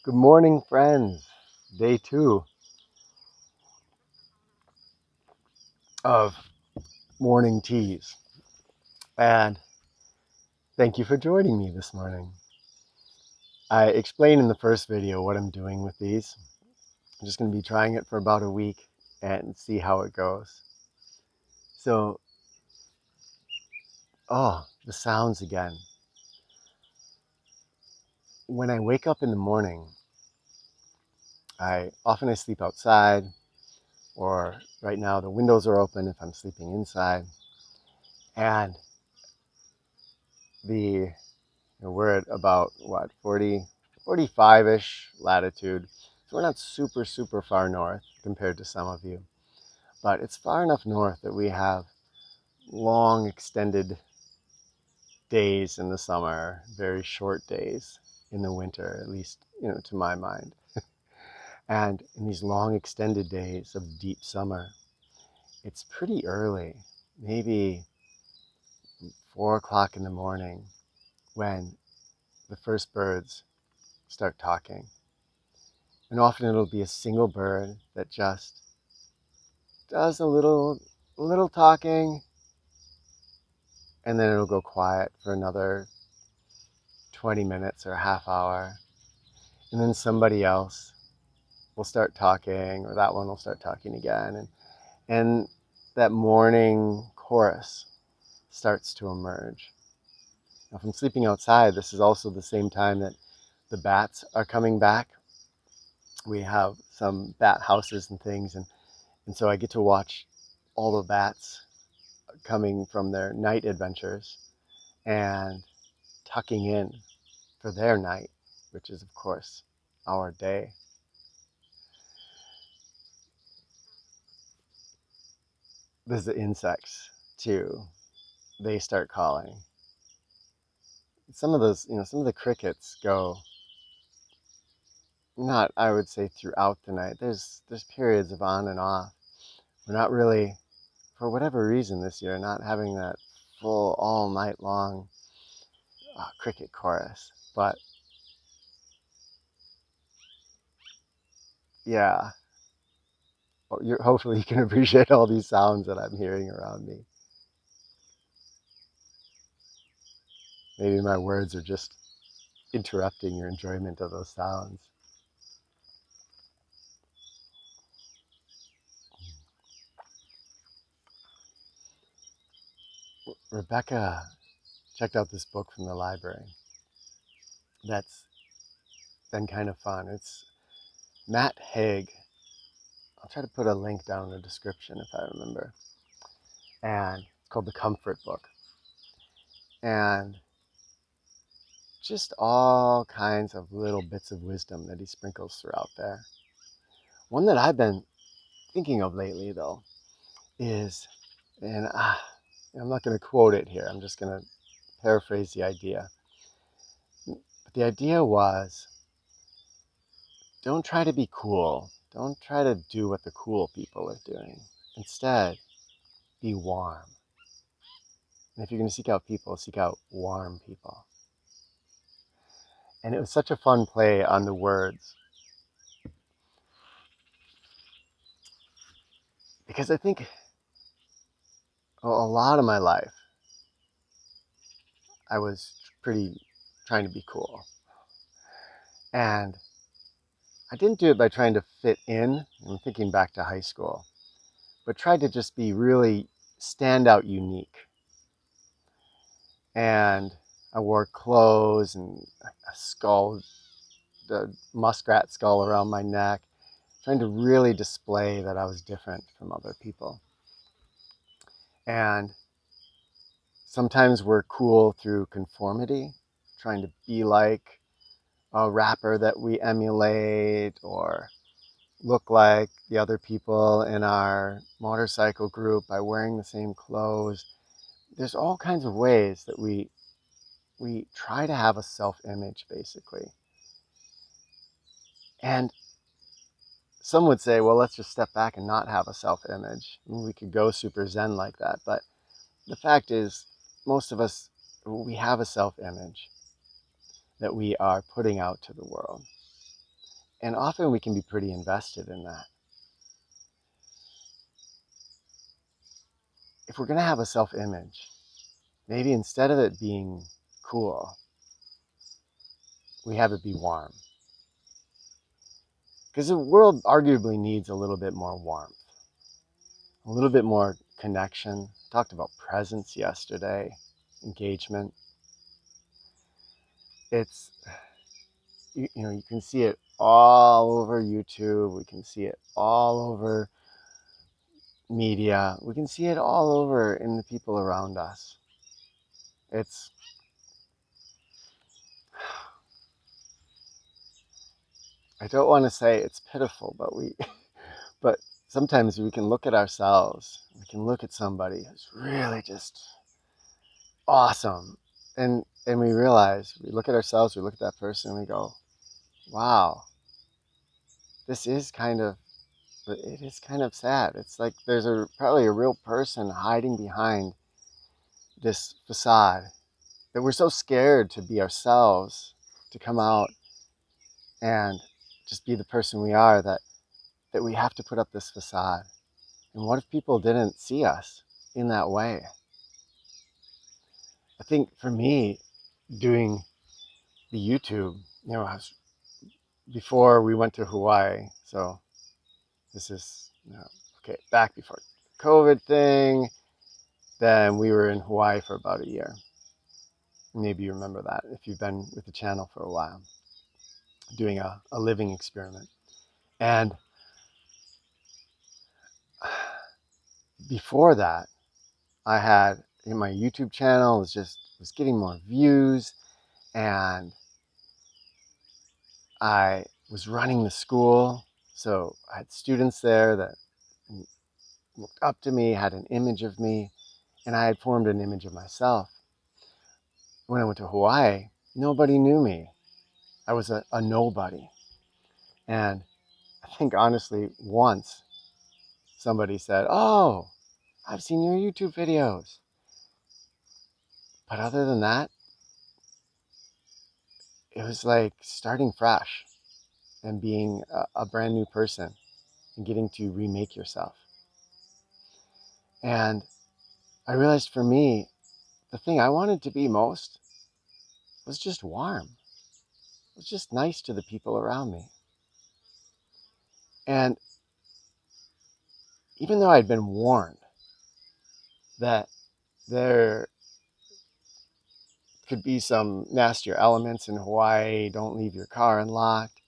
Good morning, friends. Day 2 of morning teas. And thank you for joining me this morning. I explained in the first video what I'm doing with these. I'm just going to be trying it for about a week and see how it goes. So, the sounds again. When I wake up in the morning, I sleep outside, or right now the windows are open if I'm sleeping inside. And we're at about 45-ish latitude. So we're not super, super far north compared to some of you, but it's far enough north that we have long extended days in the summer, very short days in the winter, at least, to my mind. And in these long extended days of deep summer, it's pretty early, maybe 4 o'clock in the morning, when the first birds start talking. And often it'll be a single bird that just does a little talking, and then it'll go quiet for another 20 minutes or a half hour. And then somebody else will start talking, or that one will start talking again. And that morning chorus starts to emerge. Now, if I'm sleeping outside, this is also the same time that the bats are coming back. We have some bat houses and things, and so I get to watch all the bats coming from their night adventures and tucking in for their night, which is, of course, our day. There's the insects, too. They start calling. Some of the crickets go, not, I would say, throughout the night. There's periods of on and off. We're not really, for whatever reason this year, not having that full all night long cricket chorus. But yeah, hopefully you can appreciate all these sounds that I'm hearing around me. Maybe my words are just interrupting your enjoyment of those sounds. Rebecca checked out this book from the library that's been kind of fun. It's Matt Haig. I'll try to put a link down in the description if I remember. And it's called The Comfort Book. And just all kinds of little bits of wisdom that he sprinkles throughout there. One that I've been thinking of lately, though, is, and I'm not going to quote it here, I'm just going to paraphrase the idea. But the idea was, don't try to be cool. Don't try to do what the cool people are doing. Instead, be warm. And if you're going to seek out people, seek out warm people. And it was such a fun play on the words. Because I think a lot of my life, I was pretty trying to be cool. And I didn't do it by trying to fit in. I'm thinking back to high school. But tried to just be really stand out unique. And I wore clothes and a skull, the muskrat skull around my neck, trying to really display that I was different from other people. And sometimes we're cool through conformity, trying to be like a rapper that we emulate or look like the other people in our motorcycle group by wearing the same clothes. There's all kinds of ways that we try to have a self-image, basically. And some would say, well, let's just step back and not have a self-image. I mean, we could go super zen like that. But the fact is, most of us, we have a self-image that we are putting out to the world. And often we can be pretty invested in that. If we're going to have a self-image, maybe instead of it being cool, we have it be warm. Because the world arguably needs a little bit more warmth, a little bit more connection. I talked about presence yesterday, engagement. It's, you know, you can see it all over YouTube. We can see it all over media. We can see it all over in the people around us. It's, I don't want to say it's pitiful, but sometimes we can look at ourselves. We can look at somebody who's really just awesome. And we realize, we look at ourselves, we look at that person, and we go, wow, this is kind of, it is kind of sad. It's like there's probably a real person hiding behind this facade that we're so scared to be ourselves, to come out and just be the person we are, that we have to put up this facade. And what if people didn't see us in that way? I think for me, doing the YouTube, you know, before we went to Hawaii, so this is, you know, okay, back before the COVID thing, then we were in Hawaii for about a year. Maybe you remember that if you've been with the channel for a while, doing a living experiment. And before that, I had, in my YouTube channel was getting more views, and I was running the school. So I had students there that looked up to me, had an image of me, and I had formed an image of myself. When I went to Hawaii, nobody knew me. I was a nobody. And I think honestly, once somebody said, "Oh, I've seen your YouTube videos." But other than that, it was like starting fresh and being a brand new person and getting to remake yourself. And I realized for me, the thing I wanted to be most was just warm. It was just nice to the people around me. And even though I'd been warned that there could be some nastier elements in Hawaii, don't leave your car unlocked,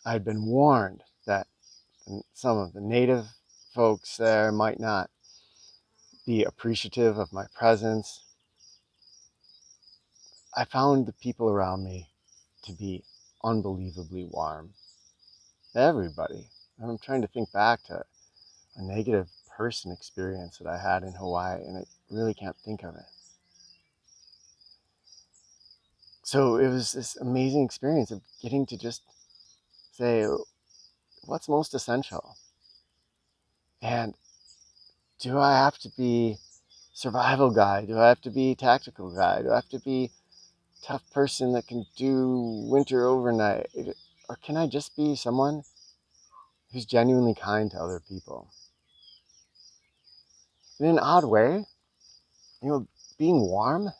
I'd been warned that some of the native folks there might not be appreciative of my presence. I found the people around me to be unbelievably warm. Everybody. I'm trying to think back to a negative person experience that I had in Hawaii, and I really can't think of it. So it was this amazing experience of getting to just say, what's most essential? And do I have to be survival guy? Do I have to be tactical guy? Do I have to be tough person that can do winter overnight? Or can I just be someone who's genuinely kind to other people? In an odd way, you know, being warm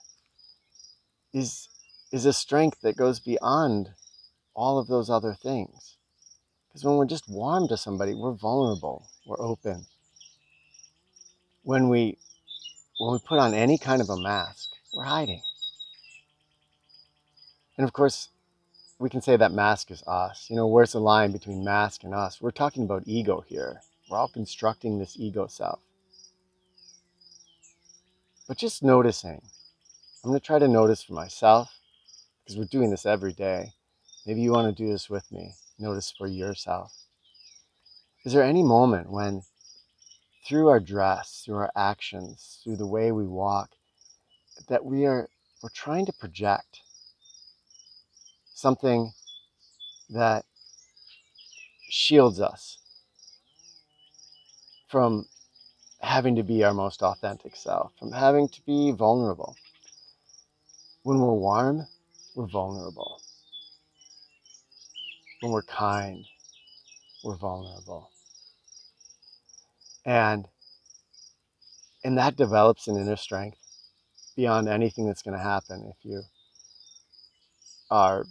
is a strength that goes beyond all of those other things. Because when we're just warm to somebody, we're vulnerable, we're open. When we put on any kind of a mask, we're hiding. And of course, we can say that mask is us. You know, where's the line between mask and us? We're talking about ego here. We're all constructing this ego self. But just noticing, I'm going to try to notice for myself, because we're doing this every day. Maybe you want to do this with me. Notice for yourself. Is there any moment when, through our dress, through our actions, through the way we walk, that we're trying to project something that shields us from having to be our most authentic self, from having to be vulnerable? When we're warm, we're vulnerable. When we're kind, we're vulnerable. And that develops an inner strength beyond anything that's going to happen if you are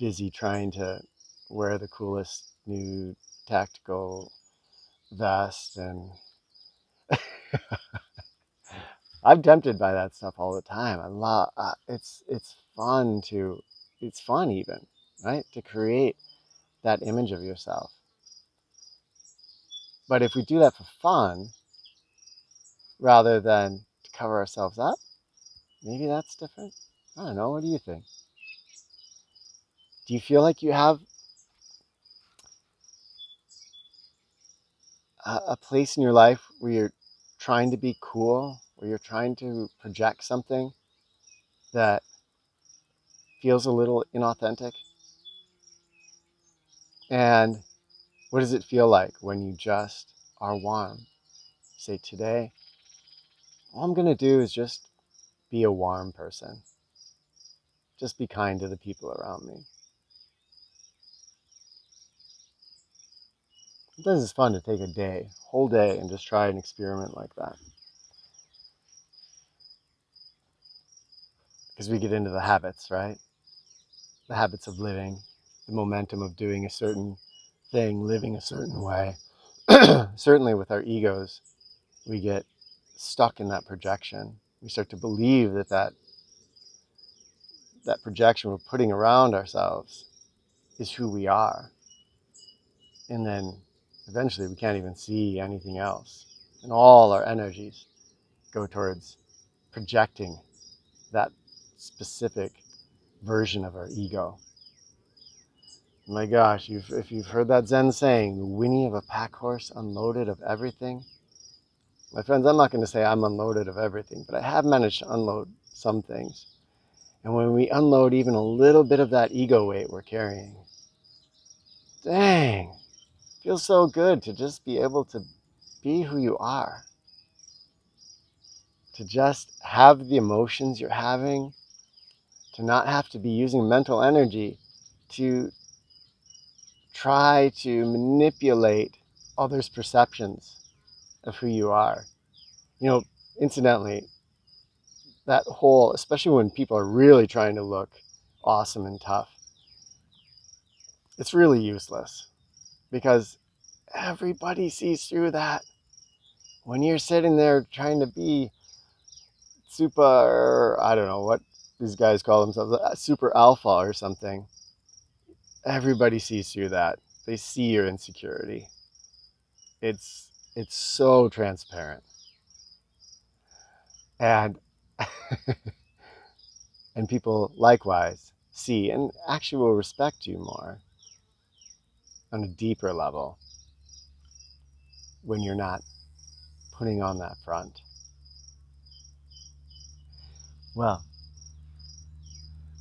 busy trying to wear the coolest new tactical vest. And I'm tempted by that stuff all the time. I love it's fun to it's fun even, right? To create that image of yourself. But if we do that for fun rather than to cover ourselves up, maybe that's different. I don't know. What do you think? Do you feel like you have a place in your life where you're trying to be cool, where you're trying to project something that feels a little inauthentic? And what does it feel like when you just are warm? Say, today, all I'm going to do is just be a warm person. Just be kind to the people around me. Sometimes it's fun to take a whole day, and just try an experiment like that. Because we get into the habits, right? The habits of living, the momentum of doing a certain thing, living a certain way. Certainly with our egos, we get stuck in that projection. We start to believe that projection we're putting around ourselves is who we are. And then eventually we can't even see anything else. And all our energies go towards projecting that specific version of our ego. My gosh, if you've heard that Zen saying, the whinny of a pack horse unloaded of everything. My friends, I'm not going to say I'm unloaded of everything, but I have managed to unload some things. And when we unload even a little bit of that ego weight we're carrying, dang, it feels so good to just be able to be who you are. To just have the emotions you're having, to not have to be using mental energy to try to manipulate others' perceptions of who you are. You know, incidentally, that whole, especially when people are really trying to look awesome and tough, it's really useless because everybody sees through that. When you're sitting there trying to be super, I don't know what these guys call themselves, super alpha or something, everybody sees through that. They see your insecurity. It's so transparent. And and people likewise see and actually will respect you more on a deeper level when you're not putting on that front. Well,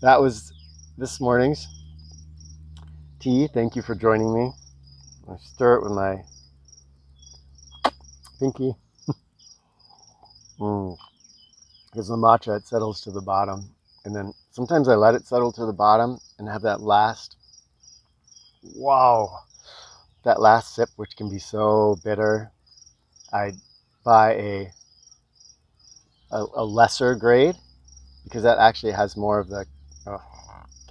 that was this morning's tea. Thank you for joining me. I stir it with my pinky. Because the matcha, it settles to the bottom. And then sometimes I let it settle to the bottom and have that last, wow, that last sip, which can be so bitter. I buy a lesser grade because that actually has more of the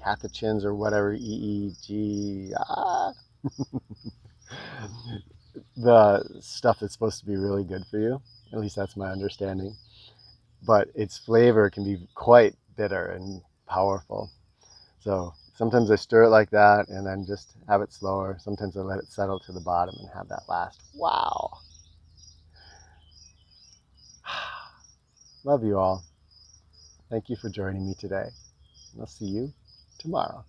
catechins or whatever, EEG, the stuff that's supposed to be really good for you. At least that's my understanding. But its flavor can be quite bitter and powerful. So sometimes I stir it like that and then just have it slower. Sometimes I let it settle to the bottom and have that last, wow. Love you all. Thank you for joining me today. I'll see you tomorrow.